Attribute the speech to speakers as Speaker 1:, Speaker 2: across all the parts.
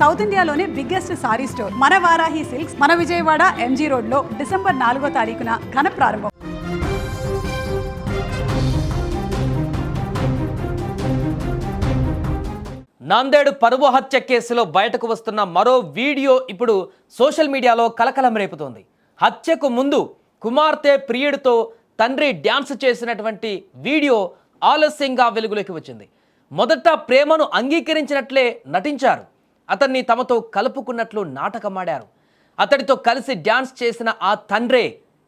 Speaker 1: South ఇండియాలోనే biggest sorry store మన Varahi silks మన విజయవాడ ఎంజీ రోడ్ లో డిసెంబర్ 4వ తారీఖున ఘన ప్రారంభం.
Speaker 2: నాందేడు పరువు హత్య కేసులో బయటకు వస్తున్న మరో వీడియో ఇప్పుడు సోషల్ మీడియాలో కలకలం రేపుతోంది. హత్యకు ముందు కుమార్తె ప్రియుడితో తండ్రి డ్యాన్స్ చేసినటువంటి వీడియో ఆలస్యంగా వెలుగులోకి వచ్చింది. మొదట ప్రేమను అంగీకరించినట్లే నటించారు. అతన్ని తమతో కలుపుకున్నట్లు నాటకమాడారు. అతడితో కలిసి డ్యాన్స్ చేసిన ఆ తండ్రే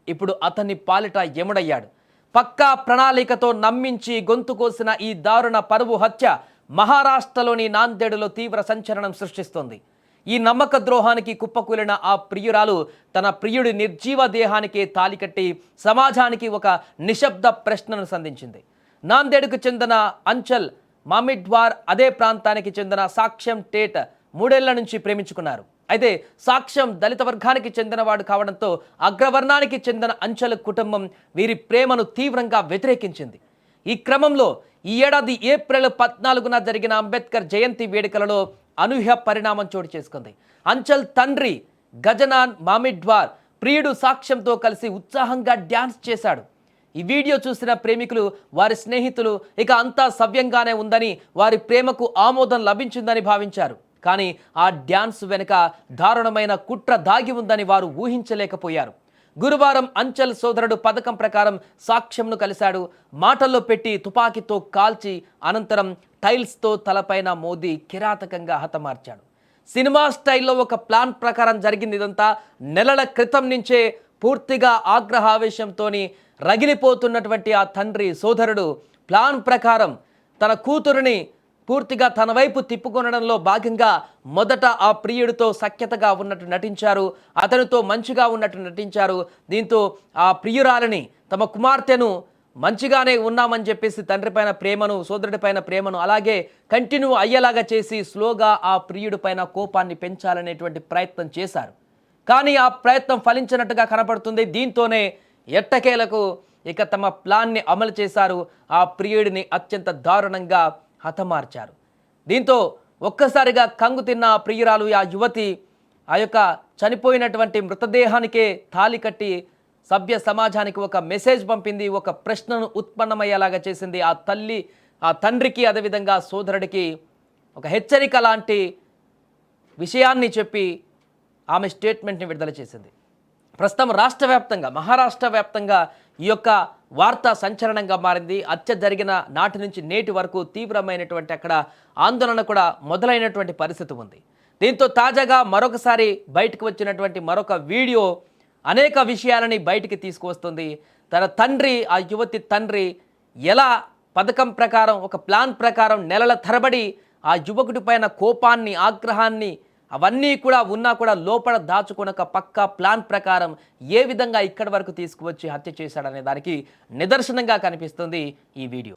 Speaker 2: ఇప్పుడు అతన్ని పాలిట యముడయ్యాడు. పక్కా ప్రణాళికతో నమ్మించి గొంతు కోసిన ఈ దారుణ పరువు హత్య మహారాష్ట్రలోని నాందేడులో తీవ్ర సంచలనం సృష్టిస్తోంది. ఈ నమ్మక ద్రోహానికి కుప్పకూలిన ఆ ప్రియురాలు తన ప్రియుడి నిర్జీవ దేహానికి తాలికట్టి సమాజానికి ఒక నిశ్శబ్ద ప్రశ్నను సంధించింది. నాందేడుకు చెందిన అంచల్ మామిడ్వార్ అదే ప్రాంతానికి చెందిన సాక్ష్యం టేట్ 3 ఏళ్ల నుంచి ప్రేమించుకున్నారు. అయితే సాక్ష్యం దళిత వర్గానికి చెందినవాడు కావడంతో అగ్రవర్ణానికి చెందిన అంచల్ కుటుంబం వీరి ప్రేమను తీవ్రంగా వ్యతిరేకించింది. ఈ క్రమంలో ఈ ఏడాది ఏప్రిల్ 14న జరిగిన అంబేద్కర్ జయంతి వేడుకలలో అనూహ్య పరిణామం చోటు చేసుకుంది. అంచల్ తండ్రి గజనాన్ మామిడ్వార్ ప్రియుడు సాక్ష్యంతో కలిసి ఉత్సాహంగా డ్యాన్స్ చేశాడు. ఈ వీడియో చూసిన ప్రేమికులు వారి స్నేహితులు ఇక అంతా సవ్యంగానే ఉందని వారి ప్రేమకు ఆమోదం లభించిందని భావించారు. కానీ ఆ డ్యాన్స్ వెనుక దారుణమైన కుట్ర దాగి ఉందని వారు ఊహించలేకపోయారు. గురువారం అంచల్ సోదరుడు పథకం ప్రకారం సాక్ష్యంను కలిశాడు. మాటల్లో పెట్టి తుపాకీతో కాల్చి అనంతరం టైల్స్తో తలపైన మోదీ కిరాతకంగా హతమార్చాడు. సినిమా స్టైల్లో ఒక ప్లాన్ ప్రకారం జరిగింది. ఇదంతా నెలల క్రితం నుంచే పూర్తిగా ఆగ్రహావేశంతో రగిలిపోతున్నటువంటి ఆ తండ్రి సోదరుడు ప్లాన్ ప్రకారం తన కూతురుని పూర్తిగా తన వైపు తిప్పుకొనడంలో భాగంగా మొదట ఆ ప్రియుడితో సఖ్యతగా ఉన్నట్టు నటించారు. అతనితో మంచిగా ఉన్నట్టు నటించారు. దీంతో ఆ ప్రియురాలని తమ కుమార్తెను మంచిగానే ఉన్నామని చెప్పేసి తండ్రి పైన ప్రేమను సోదరుడి పైన ప్రేమను అలాగే కంటిన్యూ అయ్యేలాగా చేసి స్లోగా ఆ ప్రియుడి పైన కోపాన్ని పెంచాలనేటువంటి ప్రయత్నం చేశారు. కానీ ఆ ప్రయత్నం ఫలించినట్టుగా కనపడుతుంది. దీంతోనే ఎట్టకేలకు ఇక తమ ప్లాన్ని అమలు చేశారు. ఆ ప్రియుడిని అత్యంత దారుణంగా హతమార్చారు. దీంతో ఒక్కసారిగా కంగు తిన్న ఆ ప్రియురాలు ఆ యువతి ఆ యొక్క చనిపోయినటువంటి మృతదేహానికే తాళి కట్టి సభ్య సమాజానికి ఒక మెసేజ్ పంపింది. ఒక ప్రశ్నను ఉత్పన్నమయ్యేలాగా చేసింది. ఆ తల్లి ఆ తండ్రికి అదేవిధంగా సోదరుడికి ఒక హెచ్చరిక లాంటి విషయాన్ని చెప్పి ఆమె స్టేట్మెంట్ని విడుదల చేసింది. ప్రస్తుతం రాష్ట్ర వ్యాప్తంగా మహారాష్ట్ర వ్యాప్తంగా ఈ యొక్క వార్త సంచలనంగా మారింది. హత్య జరిగిన నాటి నుంచి నేటి వరకు తీవ్రమైనటువంటి అక్కడ ఆందోళన కూడా మొదలైనటువంటి పరిస్థితి ఉంది. దీంతో తాజాగా మరొకసారి బయటకు వచ్చినటువంటి మరొక వీడియో అనేక విషయాలని బయటికి తీసుకువస్తుంది. తన తండ్రి ఆ యువతి తండ్రి ఎలా పథకం ప్రకారం ఒక ప్లాన్ ప్రకారం నెలల తరబడి ఆ యువకుడి పైన కోపాన్ని ఆగ్రహాన్ని అవన్నీ కూడా ఉన్నా కూడా లోపల దాచుకున్న ఒక పక్కా ప్లాన్ ప్రకారం ఏ విధంగా ఇక్కడి వరకు తీసుకువచ్చి హత్య చేశాడనే దానికి నిదర్శనంగా కనిపిస్తుంది ఈ వీడియో.